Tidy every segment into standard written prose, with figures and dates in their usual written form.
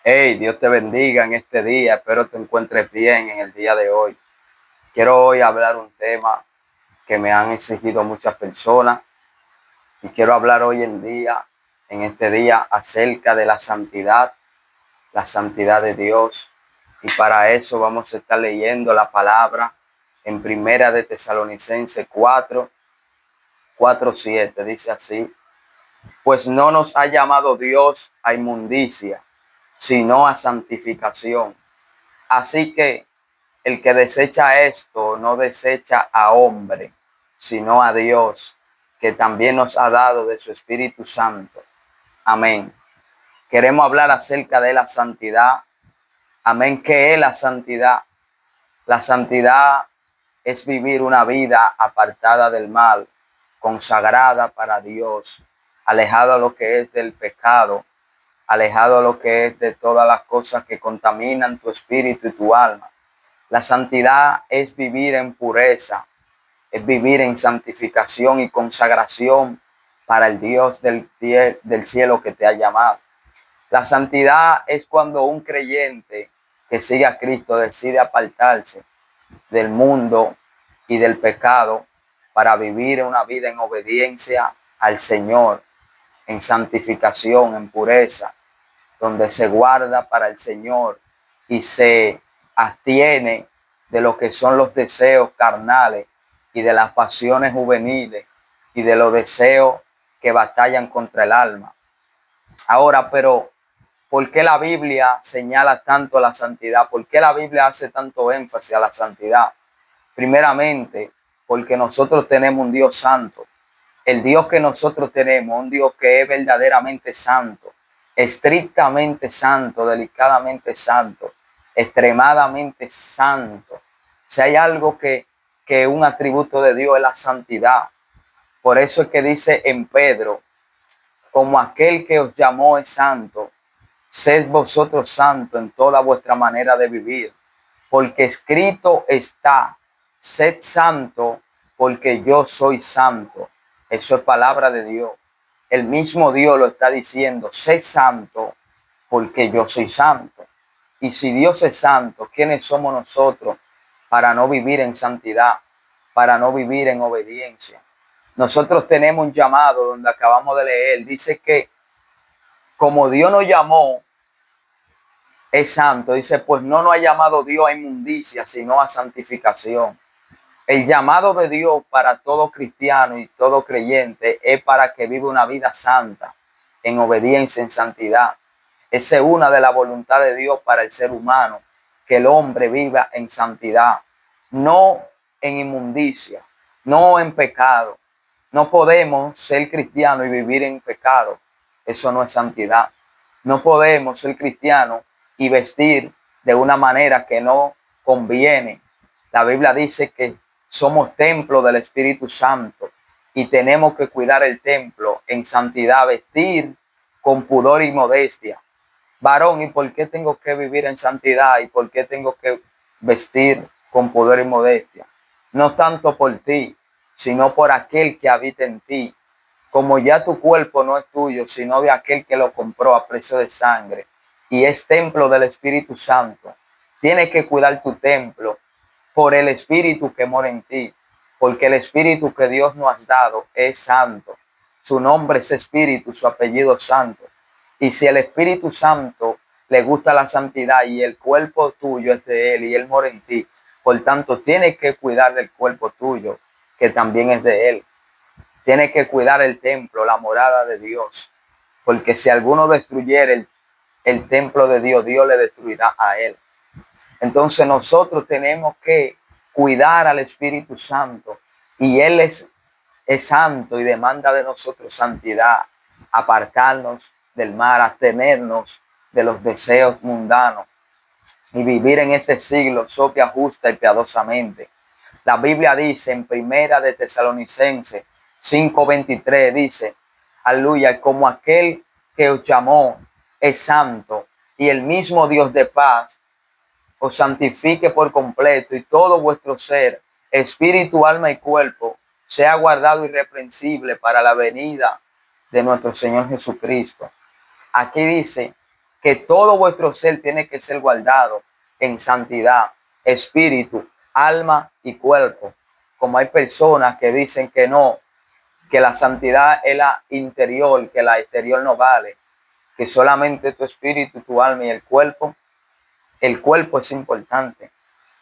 Hey, Dios te bendiga en este día. Espero te encuentres bien en el día de hoy. Quiero hoy hablar un tema que me han exigido muchas personas y quiero hablar hoy en día, en este día, acerca de la santidad de Dios. Y para eso vamos a estar leyendo la palabra en Primera de Tesalonicenses 4:7. Dice así: pues no nos ha llamado Dios a inmundicia, sino a santificación. Así que el que desecha esto no desecha a hombre, sino a Dios, que también nos ha dado de su Espíritu Santo. Amén. Queremos hablar acerca de la santidad. Amén. ¿Qué es la santidad? La santidad es vivir una vida apartada del mal, consagrada para Dios, alejado de lo que es del pecado, alejado de lo que es de todas las cosas que contaminan tu espíritu y tu alma. La santidad es vivir en pureza, es vivir en santificación y consagración para el Dios del cielo que te ha llamado. La santidad es cuando un creyente que sigue a Cristo decide apartarse del mundo y del pecado para vivir una vida en obediencia al Señor, en santificación, en pureza, donde se guarda para el Señor y se abstiene de lo que son los deseos carnales y de las pasiones juveniles y de los deseos que batallan contra el alma. Ahora, pero ¿por qué la Biblia señala tanto la santidad? ¿Por qué la Biblia hace tanto énfasis a la santidad? Primeramente, porque nosotros tenemos un Dios santo. El Dios que nosotros tenemos, un Dios que es verdaderamente santo, estrictamente santo, delicadamente santo, extremadamente santo. Si hay algo que un atributo de Dios es la santidad. Por eso es que dice en Pedro: como aquel que os llamó es santo, sed vosotros santos en toda vuestra manera de vivir, porque escrito está: sed santo, porque yo soy santo. Eso es palabra de Dios. El mismo Dios lo está diciendo: sed santo, porque yo soy santo. Y si Dios es santo, ¿quiénes somos nosotros para no vivir en santidad, para no vivir en obediencia? Nosotros tenemos un llamado donde acabamos de leer. Dice que como Dios nos llamó, es santo. Dice, pues no nos ha llamado Dios a inmundicia, sino a santificación. El llamado de Dios para todo cristiano y todo creyente es para que viva una vida santa, en obediencia, en santidad. Esa es una de las voluntades de Dios para el ser humano, que el hombre viva en santidad, no en inmundicia, no en pecado. No podemos ser cristianos y vivir en pecado. Eso no es santidad. No podemos ser cristianos y vestir de una manera que no conviene. La Biblia dice que somos templo del Espíritu Santo y tenemos que cuidar el templo en santidad, vestir con pudor y modestia. Varón, ¿y por qué tengo que vivir en santidad? ¿Y por qué tengo que vestir con pudor y modestia? No tanto por ti, sino por aquel que habita en ti. Como ya tu cuerpo no es tuyo, sino de aquel que lo compró a precio de sangre y es templo del Espíritu Santo. Tienes que cuidar tu templo por el Espíritu que mora en ti, porque el Espíritu que Dios nos ha dado es santo. Su nombre es Espíritu, su apellido Santo. Y si el Espíritu Santo le gusta la santidad y el cuerpo tuyo es de Él y Él mora en ti, por tanto tienes que cuidar del cuerpo tuyo, que también es de Él. Tienes que cuidar el templo, la morada de Dios, porque si alguno destruyera el templo de Dios, Dios le destruirá a él. Entonces nosotros tenemos que cuidar al Espíritu Santo y Él es santo y demanda de nosotros santidad, apartarnos del mal, abstenernos de los deseos mundanos y vivir en este siglo sobria, justa y piadosamente. La Biblia dice en Primera de Tesalonicenses 5:23, dice, aleluya, como aquel que os llamó es santo y el mismo Dios de paz os santifique por completo y todo vuestro ser, espíritu, alma y cuerpo, sea guardado irreprensible para la venida de nuestro Señor Jesucristo. Aquí dice que todo vuestro ser tiene que ser guardado en santidad, espíritu, alma y cuerpo. Como hay personas que dicen que no, que la santidad es la interior, que la exterior no vale, que solamente tu espíritu, tu alma y el cuerpo es importante,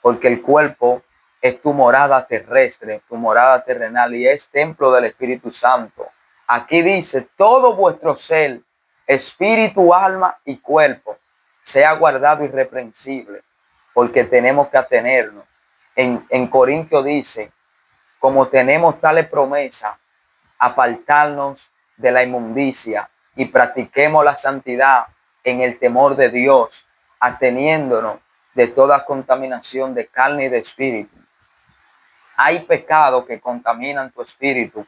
porque el cuerpo es tu morada terrestre, tu morada terrenal, y es templo del Espíritu Santo. Aquí dice, todo vuestro ser, espíritu, alma y cuerpo, sea guardado irreprensible, porque tenemos que atenernos. En Corintios dice, como tenemos tales promesas, apartarnos de la inmundicia y practiquemos la santidad en el temor de Dios, ateniéndonos de toda contaminación de carne y de espíritu. Hay pecados que contaminan tu espíritu.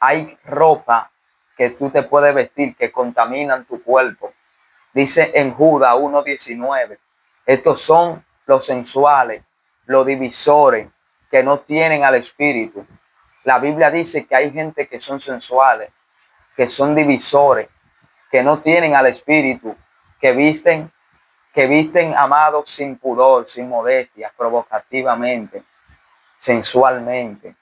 Hay ropa que tú te puedes vestir que contaminan tu cuerpo. Dice en Judas 1:19, estos son los sensuales, los divisores, que no tienen al espíritu. La Biblia dice que hay gente que son sensuales, que son divisores, que no tienen al espíritu, que visten amados sin pudor, sin modestia, provocativamente, sensualmente.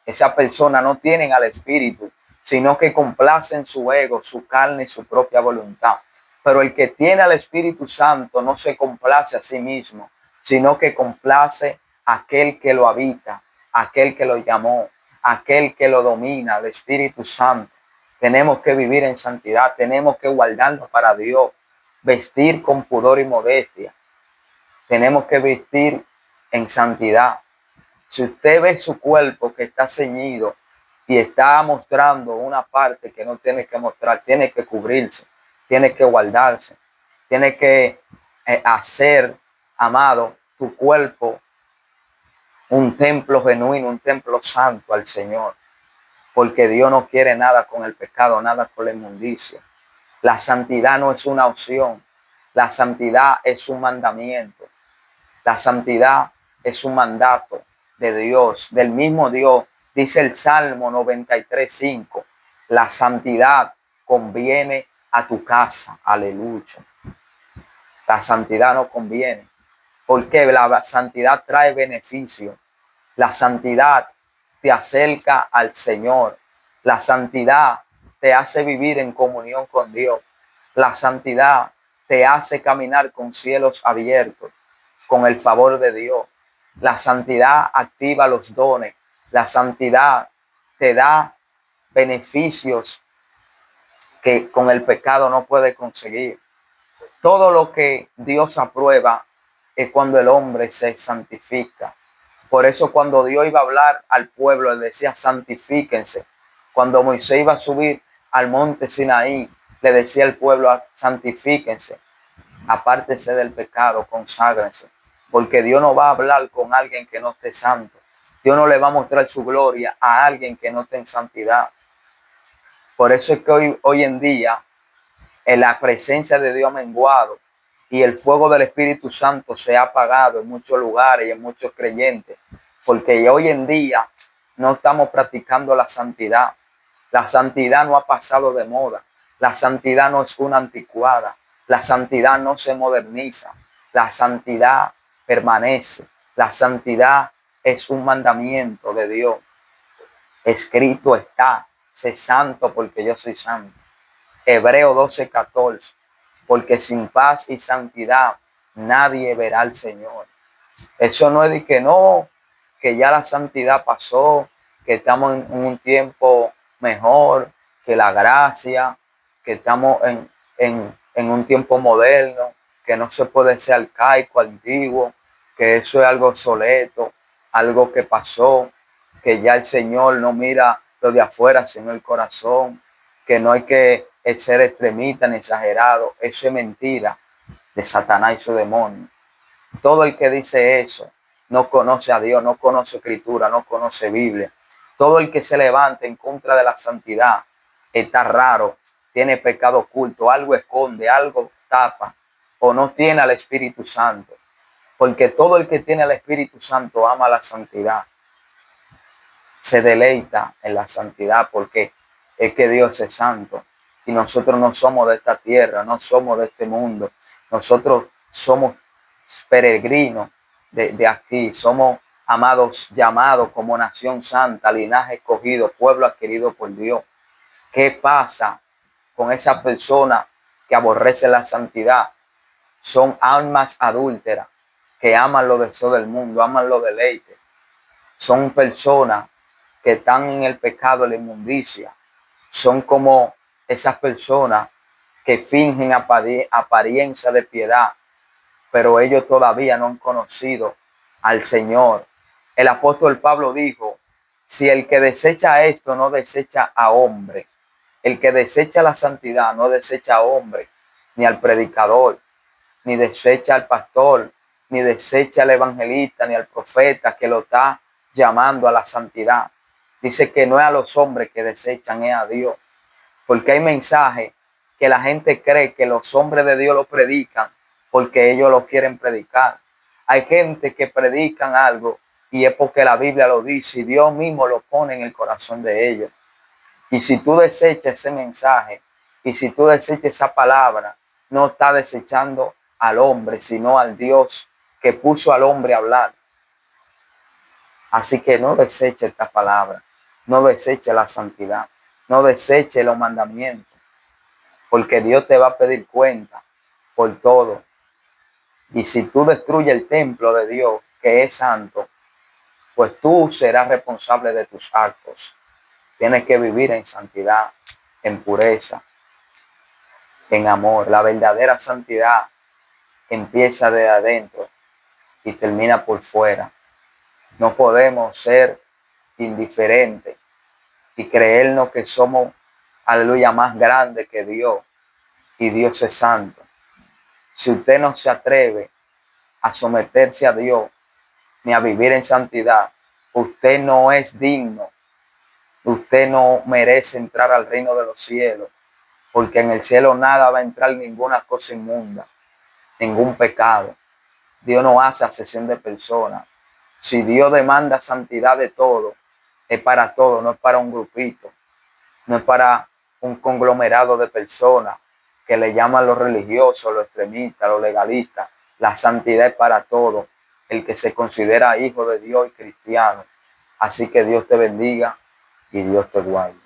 Esa persona no tienen al espíritu, sino que complacen su ego, su carne y su propia voluntad. Pero el que tiene al Espíritu Santo no se complace a sí mismo, sino que complace a aquel que lo habita, aquel que lo llamó, aquel que lo domina, el Espíritu Santo. Tenemos que vivir en santidad, tenemos que guardarnos para Dios, vestir con pudor y modestia. Tenemos que vestir en santidad. Si usted ve su cuerpo que está ceñido y está mostrando una parte que no tiene que mostrar, tiene que cubrirse, tiene que guardarse, tiene que hacer, amado, tu cuerpo un templo genuino, un templo santo al Señor. Porque Dios no quiere nada con el pecado, nada con la inmundicia. La santidad no es una opción, la santidad es un mandamiento. La santidad es un mandato de Dios, del mismo Dios. Dice el Salmo 93:5, la santidad conviene a tu casa. Aleluya. La santidad no conviene, porque la santidad trae beneficio. La santidad te acerca al Señor. La santidad te hace vivir en comunión con Dios. La santidad te hace caminar con cielos abiertos, con el favor de Dios. La santidad activa los dones. La santidad te da beneficios que con el pecado no puede conseguir. Todo lo que Dios aprueba es cuando el hombre se santifica. Por eso cuando Dios iba a hablar al pueblo, le decía santifíquense. Cuando Moisés iba a subir al monte Sinaí, le decía al pueblo santifíquense. Apártese del pecado, conságrense. Porque Dios no va a hablar con alguien que no esté santo. Dios no le va a mostrar su gloria a alguien que no esté en santidad. Por eso es que hoy en día en la presencia de Dios ha menguado y el fuego del Espíritu Santo se ha apagado en muchos lugares y en muchos creyentes, porque hoy en día no estamos practicando la santidad. La santidad no ha pasado de moda. La santidad no es una anticuada. La santidad no se moderniza. La santidad permanece. La santidad es un mandamiento de Dios. Escrito está, sé santo porque yo soy santo. Hebreo 12:14, porque sin paz y santidad nadie verá al Señor. Eso no es de que no, que ya la santidad pasó, que estamos en un tiempo mejor, que la gracia, que estamos en un tiempo moderno, que no se puede ser arcaico, antiguo, que eso es algo obsoleto, algo que pasó, que ya el Señor no mira lo de afuera, sino el corazón, que no hay que ser extremista ni exagerado. Eso es mentira de Satanás y su demonio. Todo el que dice eso no conoce a Dios, no conoce Escritura, no conoce Biblia. Todo el que se levanta en contra de la santidad está raro, tiene pecado oculto, algo esconde, algo tapa o no tiene al Espíritu Santo. Porque todo el que tiene al Espíritu Santo ama la santidad. Se deleita en la santidad porque es que Dios es santo. Y nosotros no somos de esta tierra, no somos de este mundo. Nosotros somos peregrinos de aquí. Somos amados, llamados como nación santa, linaje escogido, pueblo adquirido por Dios. ¿Qué pasa con esas personas que aborrecen la santidad? Son almas adúlteras que aman los deseos del mundo, aman los deleites. Son personas que están en el pecado, en la inmundicia. Son como esas personas que fingen apariencia de piedad, pero ellos todavía no han conocido al Señor. El apóstol Pablo dijo, si el que desecha esto no desecha a hombre, el que desecha la santidad no desecha a hombre, ni al predicador, ni desecha al pastor, ni desecha al evangelista, ni al profeta que lo está llamando a la santidad. Dice que no es a los hombres que desechan, es a Dios. Porque hay mensajes que la gente cree que los hombres de Dios lo predican porque ellos lo quieren predicar. Hay gente que predican algo y es porque la Biblia lo dice y Dios mismo lo pone en el corazón de ellos. Y si tú desechas ese mensaje y si tú desechas esa palabra, no está desechando al hombre, sino al Dios que puso al hombre a hablar. Así que no deseche esta palabra, no deseche la santidad, no deseche los mandamientos, porque Dios te va a pedir cuenta por todo. Y si tú destruyes el templo de Dios, que es santo, pues tú serás responsable de tus actos. Tienes que vivir en santidad, en pureza, en amor. La verdadera santidad empieza de adentro y termina por fuera. No podemos ser indiferentes y creernos que somos, aleluya, más grandes que Dios, y Dios es santo. Si usted no se atreve a someterse a Dios ni a vivir en santidad, usted no es digno, usted no merece entrar al reino de los cielos, porque en el cielo nada va a entrar, ninguna cosa inmunda, ningún pecado. Dios no hace acepción de personas. Si Dios demanda santidad de todo, es para todo, no es para un grupito, no es para un conglomerado de personas que le llaman los religiosos, los extremistas, los legalistas. La santidad es para todo el que se considera hijo de Dios y cristiano. Así que Dios te bendiga y Dios te guarde.